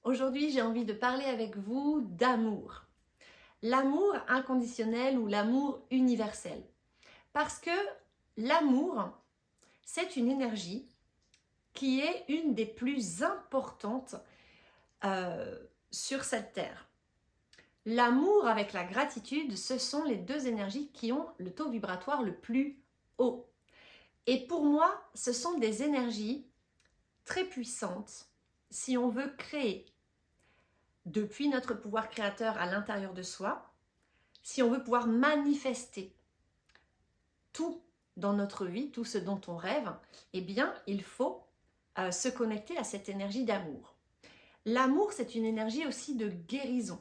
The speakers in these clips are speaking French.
Aujourd'hui, j'ai envie de parler avec vous d'amour. L'amour inconditionnel ou l'amour universel. Parce que l'amour, c'est une énergie qui est une des plus importantes sur cette terre. L'amour avec la gratitude, ce sont les deux énergies qui ont le taux vibratoire le plus haut. Et pour moi, ce sont des énergies très puissantes si on veut créer depuis notre pouvoir créateur à l'intérieur de soi, si on veut pouvoir manifester tout dans notre vie, tout ce dont on rêve, eh bien, il faut se connecter à cette énergie d'amour. L'amour, c'est une énergie aussi de guérison.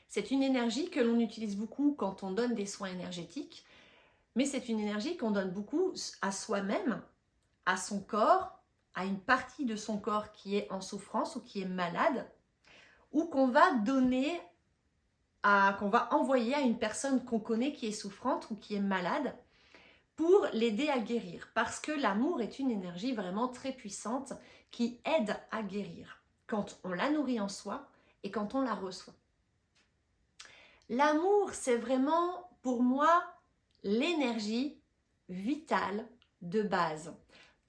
C'est une énergie que l'on utilise beaucoup quand on donne des soins énergétiques, mais c'est une énergie qu'on donne beaucoup à soi-même, à son corps, à une partie de son corps qui est en souffrance ou qui est malade, ou qu'on va donner, qu'on va envoyer à une personne qu'on connaît qui est souffrante ou qui est malade pour l'aider à guérir. Parce que l'amour est une énergie vraiment très puissante qui aide à guérir quand on la nourrit en soi et quand on la reçoit. L'amour, c'est vraiment pour moi l'énergie vitale de base.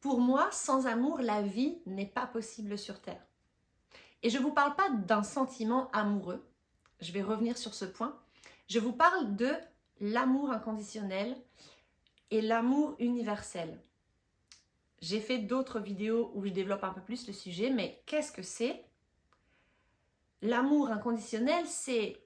Pour moi, sans amour, la vie n'est pas possible sur Terre. Et je ne vous parle pas d'un sentiment amoureux, je vais revenir sur ce point. Je vous parle de l'amour inconditionnel et l'amour universel. J'ai fait d'autres vidéos où je développe un peu plus le sujet, mais qu'est-ce que c'est? L'amour inconditionnel, c'est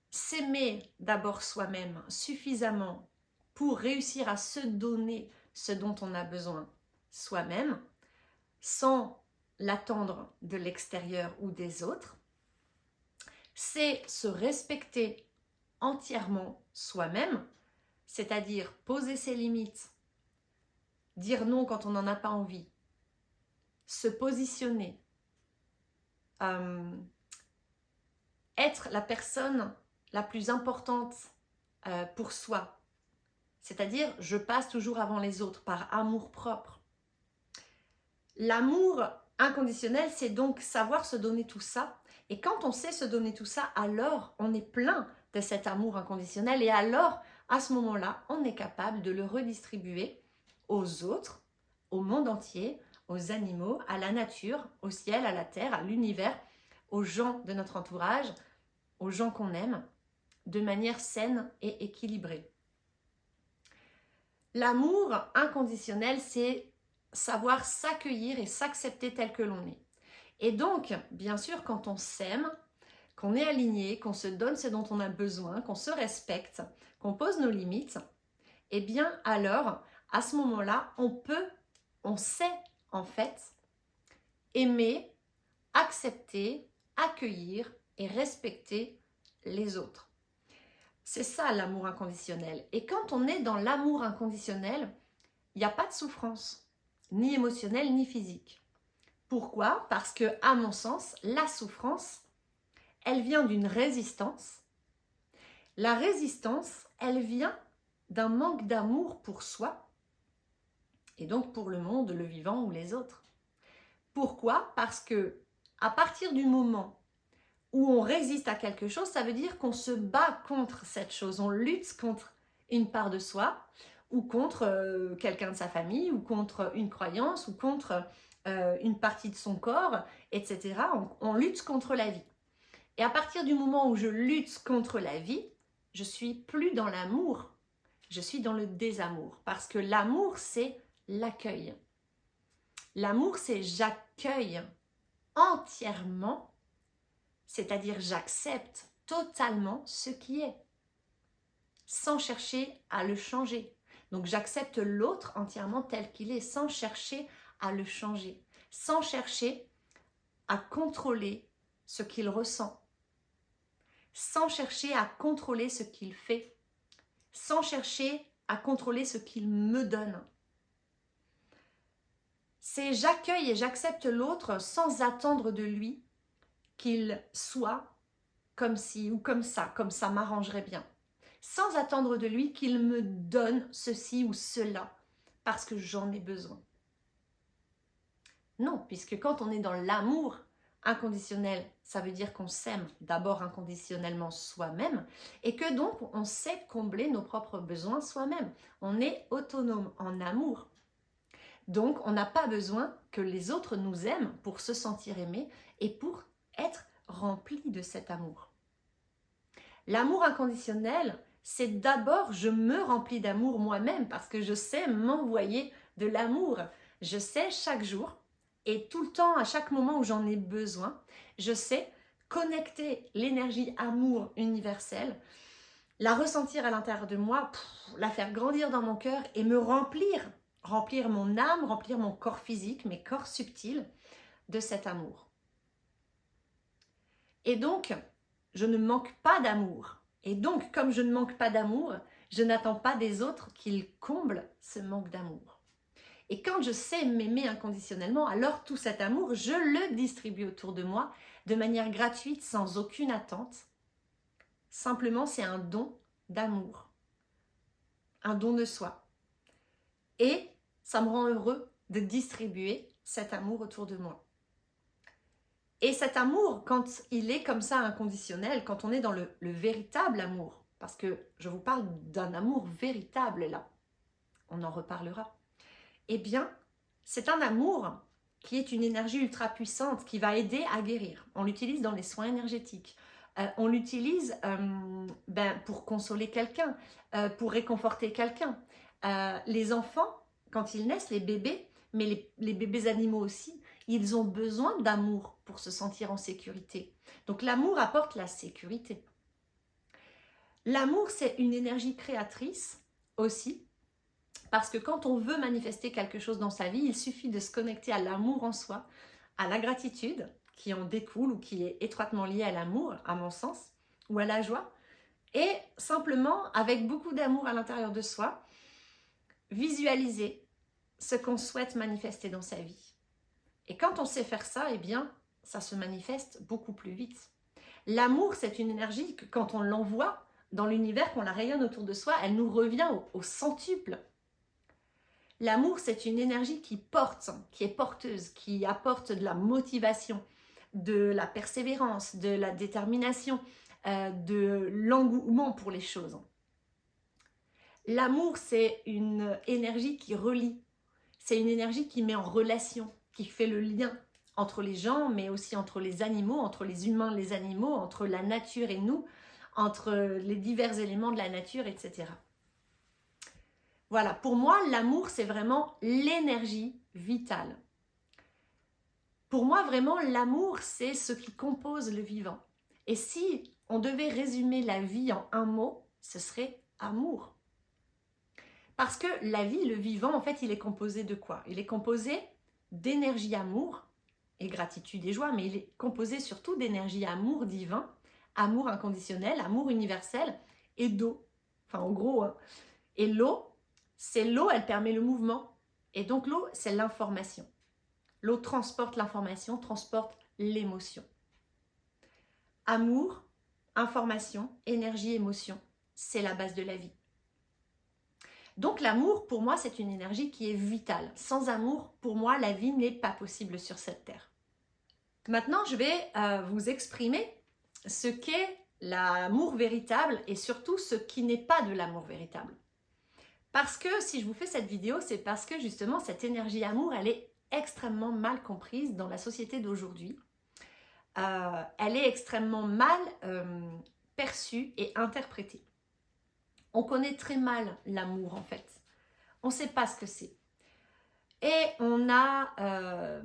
s'aimer d'abord soi-même suffisamment pour réussir à se donner ce dont on a besoin soi-même, sans l'attendre de l'extérieur ou des autres. C'est se respecter entièrement soi-même, c'est-à-dire poser ses limites, dire non quand on n'en a pas envie, se positionner, être la personne la plus importante pour soi, c'est-à-dire je passe toujours avant les autres par amour propre. L'amour inconditionnel, c'est donc savoir se donner tout ça. Et quand on sait se donner tout ça, alors on est plein de cet amour inconditionnel. Et alors, à ce moment-là, on est capable de le redistribuer aux autres, au monde entier, aux animaux, à la nature, au ciel, à la terre, à l'univers, aux gens de notre entourage, aux gens qu'on aime, de manière saine et équilibrée. L'amour inconditionnel, c'est savoir s'accueillir et s'accepter tel que l'on est. Et donc, bien sûr, quand on s'aime, qu'on est aligné, qu'on se donne ce dont on a besoin, qu'on se respecte, qu'on pose nos limites, eh bien alors, à ce moment-là, on sait en fait aimer, accepter, accueillir et respecter les autres. C'est ça l'amour inconditionnel. Et quand on est dans l'amour inconditionnel, il n'y a pas de souffrance, ni émotionnelle, ni physique. Pourquoi? Parce que, à mon sens, la souffrance, elle vient d'une résistance. La résistance, elle vient d'un manque d'amour pour soi et donc pour le monde, le vivant ou les autres. Pourquoi? Parce que, à partir du moment où on résiste à quelque chose, ça veut dire qu'on se bat contre cette chose, on lutte contre une part de soi ou contre quelqu'un de sa famille ou contre une croyance ou contre une partie de son corps, etc. On lutte contre la vie. Et à partir du moment où je lutte contre la vie, je suis plus dans l'amour, je suis dans le désamour. Parce que l'amour, c'est l'accueil. L'amour, c'est j'accueille entièrement, c'est-à-dire j'accepte totalement ce qui est, sans chercher à le changer. Donc j'accepte l'autre entièrement tel qu'il est, sans chercher à le changer, sans chercher à contrôler ce qu'il ressent, sans chercher à contrôler ce qu'il fait, sans chercher à contrôler ce qu'il me donne. C'est j'accueille et j'accepte l'autre sans attendre de lui qu'il soit comme ci ou comme ça m'arrangerait bien. Sans attendre de lui qu'il me donne ceci ou cela, parce que j'en ai besoin. Non, puisque quand on est dans l'amour, inconditionnel, ça veut dire qu'on s'aime d'abord inconditionnellement soi-même et que donc on sait combler nos propres besoins soi-même. On est autonome en amour. Donc on n'a pas besoin que les autres nous aiment pour se sentir aimé et pour être rempli de cet amour. L'amour inconditionnel, c'est d'abord je me remplis d'amour moi-même parce que je sais m'envoyer de l'amour. Je sais chaque jour et tout le temps, à chaque moment où j'en ai besoin, je sais connecter l'énergie amour universelle, la ressentir à l'intérieur de moi, la faire grandir dans mon cœur et me remplir mon âme, remplir mon corps physique, mes corps subtils de cet amour. Et donc, je ne manque pas d'amour. Et donc, comme je ne manque pas d'amour, je n'attends pas des autres qu'ils comblent ce manque d'amour. Et quand je sais m'aimer inconditionnellement, alors tout cet amour, je le distribue autour de moi de manière gratuite, sans aucune attente. Simplement, c'est un don d'amour, un don de soi. Et ça me rend heureux de distribuer cet amour autour de moi. Et cet amour, quand il est comme ça inconditionnel, quand on est dans le véritable amour, parce que je vous parle d'un amour véritable là, on en reparlera, eh bien, c'est un amour qui est une énergie ultra puissante qui va aider à guérir. On l'utilise dans les soins énergétiques. On l'utilise pour consoler quelqu'un, pour réconforter quelqu'un. Les enfants, quand ils naissent, les bébés, mais les bébés animaux aussi, ils ont besoin d'amour pour se sentir en sécurité. Donc l'amour apporte la sécurité. L'amour, c'est une énergie créatrice aussi, parce que quand on veut manifester quelque chose dans sa vie, il suffit de se connecter à l'amour en soi, à la gratitude qui en découle ou qui est étroitement liée à l'amour, à mon sens, ou à la joie, et simplement, avec beaucoup d'amour à l'intérieur de soi, visualiser ce qu'on souhaite manifester dans sa vie. Et quand on sait faire ça, eh bien, ça se manifeste beaucoup plus vite. L'amour, c'est une énergie que quand on l'envoie dans l'univers, qu'on la rayonne autour de soi, elle nous revient au centuple. L'amour, c'est une énergie qui porte, qui est porteuse, qui apporte de la motivation, de la persévérance, de la détermination, de l'engouement pour les choses. L'amour, c'est une énergie qui relie, c'est une énergie qui met en relation, qui fait le lien entre les gens, mais aussi entre les animaux, entre les humains et les animaux, entre la nature et nous, entre les divers éléments de la nature, etc. Voilà, pour moi, l'amour, c'est vraiment l'énergie vitale. Pour moi, vraiment, l'amour, c'est ce qui compose le vivant. Et si on devait résumer la vie en un mot, ce serait amour. Parce que la vie, le vivant, en fait, il est composé de quoi? Il est composé d'énergie amour et gratitude et joie, mais il est composé surtout d'énergie amour divin, amour inconditionnel, amour universel et d'eau. Enfin, en gros, hein. Et l'eau, c'est l'eau, elle permet le mouvement. Et donc l'eau, c'est l'information. L'eau transporte l'information, transporte l'émotion. Amour, information, énergie, émotion, c'est la base de la vie. Donc l'amour, pour moi, c'est une énergie qui est vitale. Sans amour, pour moi, la vie n'est pas possible sur cette terre. Maintenant, je vais vous exprimer ce qu'est l'amour véritable et surtout ce qui n'est pas de l'amour véritable. Parce que si je vous fais cette vidéo, c'est parce que justement, cette énergie amour, elle est extrêmement mal comprise dans la société d'aujourd'hui. Elle est extrêmement mal perçue et interprétée. On connaît très mal l'amour en fait. On ne sait pas ce que c'est. Et on a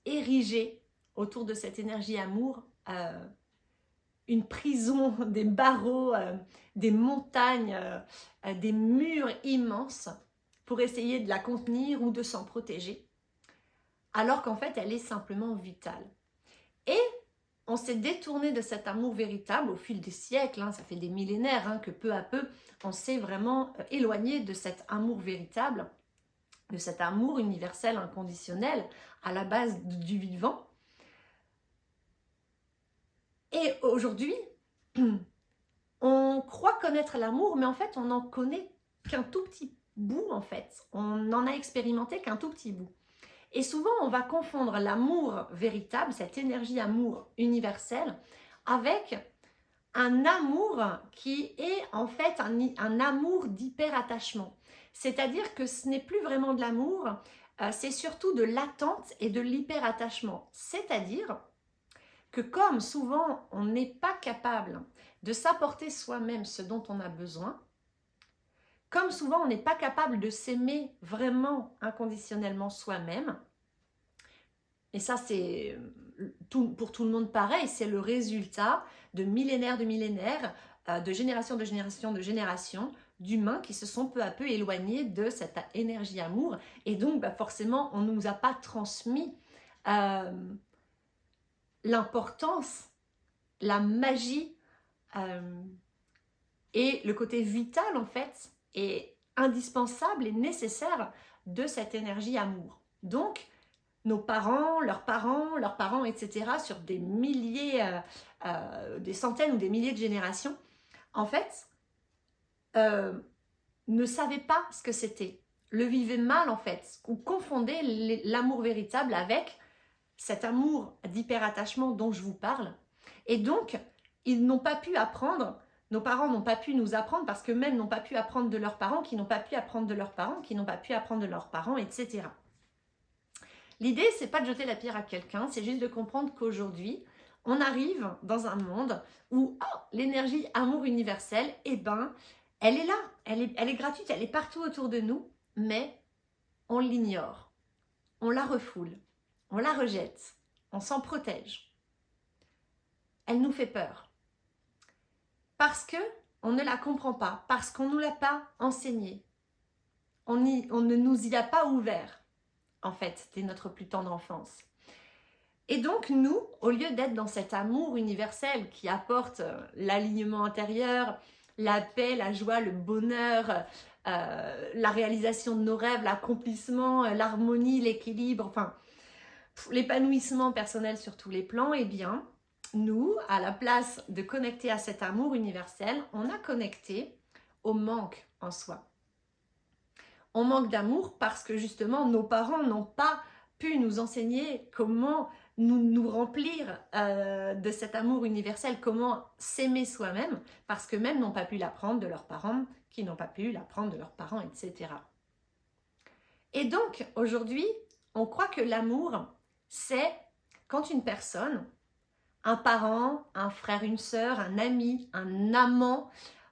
érigé autour de cette énergie amour une prison, des barreaux, des montagnes, des murs immenses pour essayer de la contenir ou de s'en protéger. Alors qu'en fait, elle est simplement vitale. Et on s'est détourné de cet amour véritable au fil des siècles, hein, ça fait des millénaires hein, que peu à peu, on s'est vraiment éloigné de cet amour véritable, de cet amour universel, inconditionnel, à la base du vivant. Et aujourd'hui, on croit connaître l'amour, mais en fait, on n'en connaît qu'un tout petit bout, en fait. On n'en a expérimenté qu'un tout petit bout. Et souvent, on va confondre l'amour véritable, cette énergie amour universelle, avec un amour qui est en fait un amour d'hyperattachement. C'est-à-dire que ce n'est plus vraiment de l'amour, c'est surtout de l'attente et de l'hyperattachement. C'est-à-dire que comme souvent on n'est pas capable de s'apporter soi-même ce dont on a besoin, comme souvent on n'est pas capable de s'aimer vraiment inconditionnellement soi-même, et ça c'est pour tout le monde pareil, c'est le résultat de millénaires, de génération de génération, d'humains qui se sont peu à peu éloignés de cette énergie amour, et donc forcément on ne nous a pas transmis l'importance, la magie et le côté vital en fait, et indispensable et nécessaire de cette énergie amour. Donc, nos parents, leurs parents, etc., sur des milliers, des centaines ou des milliers de générations, en fait, ne savaient pas ce que c'était, le vivaient mal en fait, ou confondaient l'amour véritable avec cet amour d'hyperattachement dont je vous parle. Et donc, ils n'ont pas pu apprendre, nos parents n'ont pas pu nous apprendre, parce qu'eux-mêmes n'ont pas pu apprendre de leurs parents, qui n'ont pas pu apprendre de leurs parents, qui n'ont pas pu apprendre de leurs parents, etc. L'idée, c'est pas de jeter la pierre à quelqu'un, c'est juste de comprendre qu'aujourd'hui, on arrive dans un monde où l'énergie amour universelle, elle est là, elle est gratuite, elle est partout autour de nous, mais on l'ignore, on la refoule, on la rejette, on s'en protège. Elle nous fait peur. Parce que on ne la comprend pas, parce qu'on ne nous l'a pas enseignée. On ne nous y a pas ouvert, en fait, dès notre plus tendre enfance. Et donc nous, au lieu d'être dans cet amour universel qui apporte l'alignement intérieur, la paix, la joie, le bonheur, la réalisation de nos rêves, l'accomplissement, l'harmonie, l'équilibre, enfin l'épanouissement personnel sur tous les plans, eh bien, nous, à la place de connecter à cet amour universel, on a connecté au manque en soi. On manque d'amour parce que justement, nos parents n'ont pas pu nous enseigner comment nous remplir de cet amour universel, comment s'aimer soi-même, parce qu'eux-mêmes n'ont pas pu l'apprendre de leurs parents, qui n'ont pas pu l'apprendre de leurs parents, etc. Et donc, aujourd'hui, on croit que l'amour, c'est quand une personne, un parent, un frère, une sœur, un ami, un amant,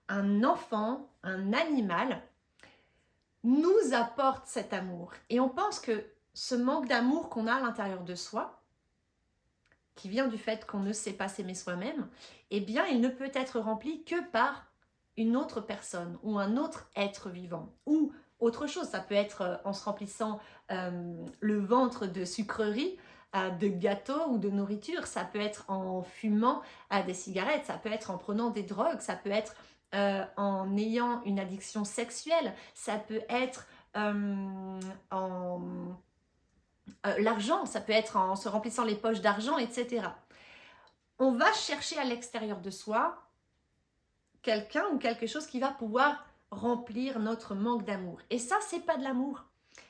un enfant, un animal, nous apporte cet amour. Et on pense que ce manque d'amour qu'on a à l'intérieur de soi, qui vient du fait qu'on ne sait pas s'aimer soi-même, eh bien, il ne peut être rempli que par une autre personne ou un autre être vivant. Ou autre chose, ça peut être en se remplissant le ventre de sucreries, de gâteaux ou de nourriture, ça peut être en fumant des cigarettes, ça peut être en prenant des drogues, ça peut être en ayant une addiction sexuelle, ça peut être l'argent, ça peut être en se remplissant les poches d'argent, etc. On va chercher à l'extérieur de soi quelqu'un ou quelque chose qui va pouvoir remplir notre manque d'amour. Et ça, c'est pas de l'amour.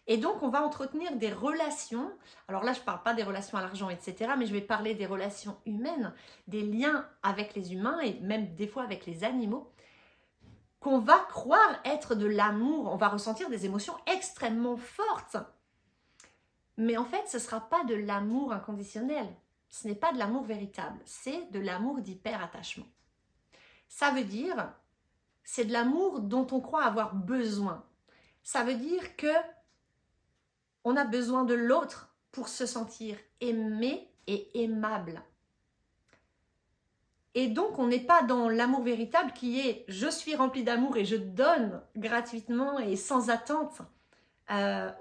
Et donc, on va entretenir des relations. Alors là, je ne parle pas des relations à l'argent, etc. Mais je vais parler des relations humaines, des liens avec les humains et même des fois avec les animaux, qu'on va croire être de l'amour. On va ressentir des émotions extrêmement fortes. Mais en fait, ce ne sera pas de l'amour inconditionnel. Ce n'est pas de l'amour véritable. C'est de l'amour d'hyper-attachement. Ça veut dire, c'est de l'amour dont on croit avoir besoin. Ça veut dire que on a besoin de l'autre pour se sentir aimé et aimable. Et donc, on n'est pas dans l'amour véritable qui est « je suis rempli d'amour et je donne gratuitement et sans attente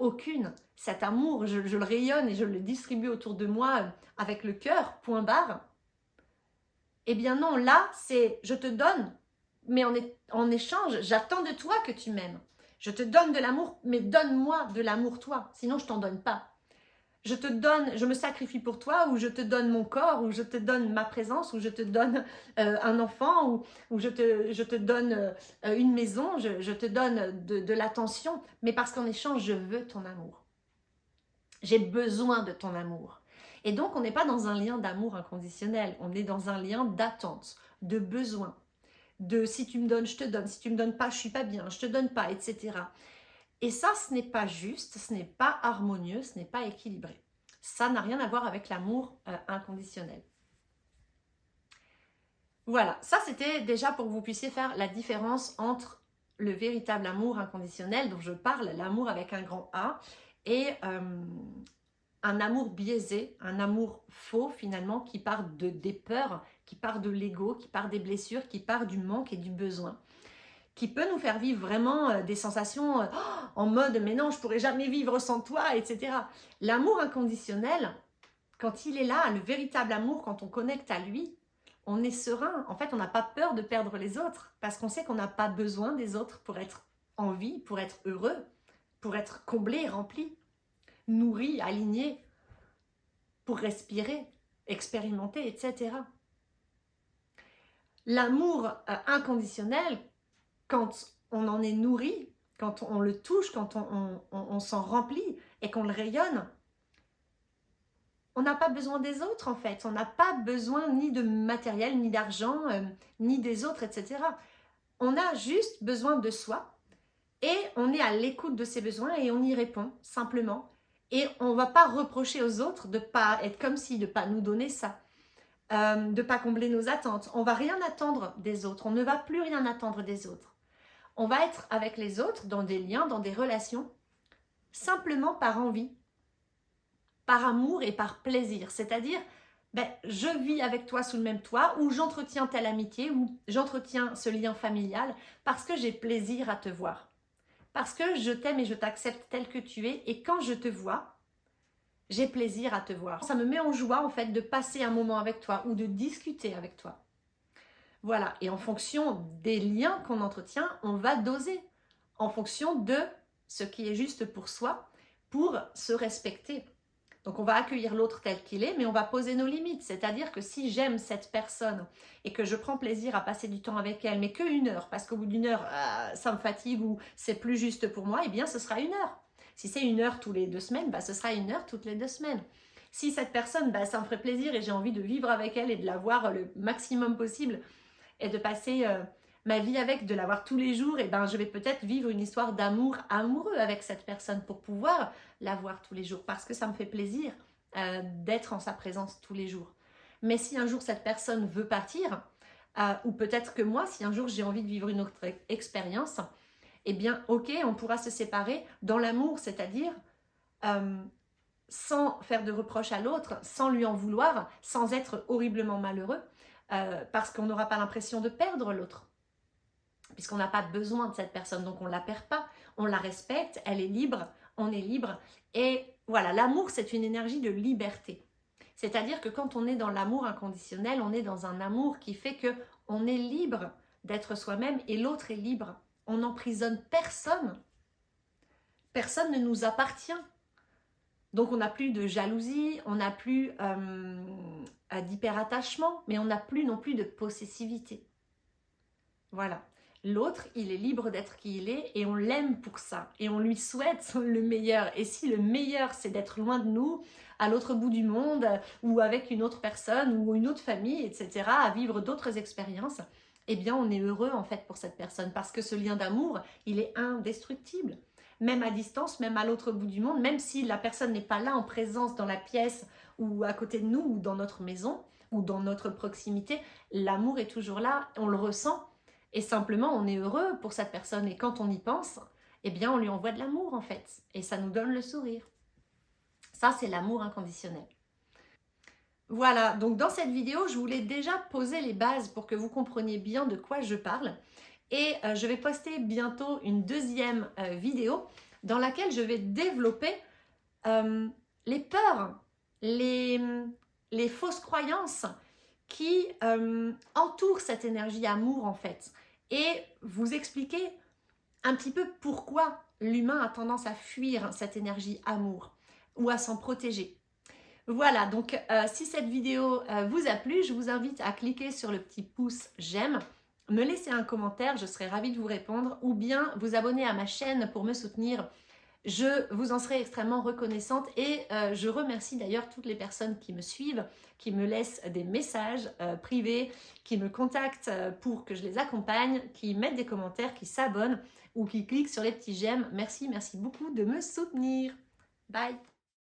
aucune ». Cet amour, je le rayonne et je le distribue autour de moi avec le cœur, point barre. Eh bien non, là, c'est « je te donne, mais en échange, j'attends de toi que tu m'aimes. Je te donne de l'amour, mais donne-moi de l'amour toi, sinon je t'en donne pas. Je te donne, je me sacrifie pour toi, ou je te donne mon corps, ou je te donne ma présence, ou je te donne un enfant, ou je te donne une maison, je te donne de l'attention, mais parce qu'en échange, je veux ton amour. J'ai besoin de ton amour. Et donc, on n'est pas dans un lien d'amour inconditionnel, on est dans un lien d'attente, de besoin, de si tu me donnes, je te donne, si tu me donnes pas, je suis pas bien, je te donne pas, etc. Et ça, ce n'est pas juste, ce n'est pas harmonieux, ce n'est pas équilibré. Ça n'a rien à voir avec l'amour inconditionnel. Voilà, ça c'était déjà pour que vous puissiez faire la différence entre le véritable amour inconditionnel dont je parle, l'amour avec un grand A, et un amour biaisé, un amour faux finalement qui part des peurs, qui part de l'ego, qui part des blessures, qui part du manque et du besoin, qui peut nous faire vivre vraiment des sensations en mode mais non je pourrais jamais vivre sans toi, etc. L'amour inconditionnel, quand il est là, le véritable amour, quand on connecte à lui, on est serein. En fait, on n'a pas peur de perdre les autres parce qu'on sait qu'on n'a pas besoin des autres pour être en vie, pour être heureux, pour être comblé, rempli, nourri, aligné, pour respirer, expérimenter, etc. L'amour inconditionnel, quand on en est nourri, quand on le touche, quand on s'en remplit et qu'on le rayonne, on n'a pas besoin des autres en fait. On n'a pas besoin ni de matériel, ni d'argent, ni des autres, etc. On a juste besoin de soi et on est à l'écoute de ses besoins et on y répond simplement. Et on ne va pas reprocher aux autres de ne pas être comme si, de ne pas nous donner ça, de ne pas combler nos attentes. On ne va rien attendre des autres, on ne va plus rien attendre des autres. On va être avec les autres dans des liens, dans des relations, simplement par envie, par amour et par plaisir. C'est-à-dire, je vis avec toi sous le même toit, ou j'entretiens telle amitié, ou j'entretiens ce lien familial, parce que j'ai plaisir à te voir. Parce que je t'aime et je t'accepte tel que tu es, et quand je te vois, j'ai plaisir à te voir. Ça me met en joie en fait de passer un moment avec toi, ou de discuter avec toi. Voilà, et en fonction des liens qu'on entretient, on va doser, en fonction de ce qui est juste pour soi, pour se respecter. Donc on va accueillir l'autre tel qu'il est, mais on va poser nos limites. C'est-à-dire que si j'aime cette personne et que je prends plaisir à passer du temps avec elle, mais qu'une heure, parce qu'au bout d'une heure, ça me fatigue ou c'est plus juste pour moi, eh bien ce sera une heure. Si c'est une heure tous les 2 semaines, ce sera une heure toutes les 2 semaines. Si cette personne, ça me ferait plaisir et j'ai envie de vivre avec elle et de la voir le maximum possible et de passer ma vie avec, de la voir tous les jours, et je vais peut-être vivre une histoire d'amour amoureux avec cette personne pour pouvoir la voir tous les jours, parce que ça me fait plaisir d'être en sa présence tous les jours. Mais si un jour cette personne veut partir, ou peut-être que moi, si un jour j'ai envie de vivre une autre expérience, eh bien ok, on pourra se séparer dans l'amour, c'est-à-dire sans faire de reproches à l'autre, sans lui en vouloir, sans être horriblement malheureux, parce qu'on n'aura pas l'impression de perdre l'autre, puisqu'on n'a pas besoin de cette personne, donc on ne la perd pas, on la respecte, elle est libre, on est libre, et voilà, l'amour c'est une énergie de liberté, c'est-à-dire que quand on est dans l'amour inconditionnel, on est dans un amour qui fait que on est libre d'être soi-même et l'autre est libre, on n'emprisonne personne, personne ne nous appartient. Donc on n'a plus de jalousie, on n'a plus d'hyperattachement, mais on n'a plus non plus de possessivité. Voilà. L'autre, il est libre d'être qui il est et on l'aime pour ça. Et on lui souhaite le meilleur. Et si le meilleur, c'est d'être loin de nous, à l'autre bout du monde, ou avec une autre personne, ou une autre famille, etc., à vivre d'autres expériences, eh bien on est heureux en fait pour cette personne. Parce que ce lien d'amour, il est indestructible. Même à distance, même à l'autre bout du monde, même si la personne n'est pas là en présence dans la pièce ou à côté de nous ou dans notre maison ou dans notre proximité, l'amour est toujours là, on le ressent et simplement on est heureux pour cette personne et quand on y pense, eh bien on lui envoie de l'amour en fait et ça nous donne le sourire. Ça c'est l'amour inconditionnel. Voilà, donc dans cette vidéo, je voulais déjà poser les bases pour que vous compreniez bien de quoi je parle. Et je vais poster bientôt une deuxième vidéo dans laquelle je vais développer les peurs, les fausses croyances qui entourent cette énergie amour en fait. Et vous expliquer un petit peu pourquoi l'humain a tendance à fuir cette énergie amour ou à s'en protéger. Voilà, donc si cette vidéo vous a plu, je vous invite à cliquer sur le petit pouce j'aime, me laisser un commentaire, je serai ravie de vous répondre, ou bien vous abonner à ma chaîne pour me soutenir Je vous en serai extrêmement reconnaissante et je remercie d'ailleurs toutes les personnes qui me suivent, qui me laissent des messages privés, qui me contactent pour que je les accompagne, qui mettent des commentaires, qui s'abonnent ou qui cliquent sur les petits j'aime. Merci, merci beaucoup de me soutenir. Bye!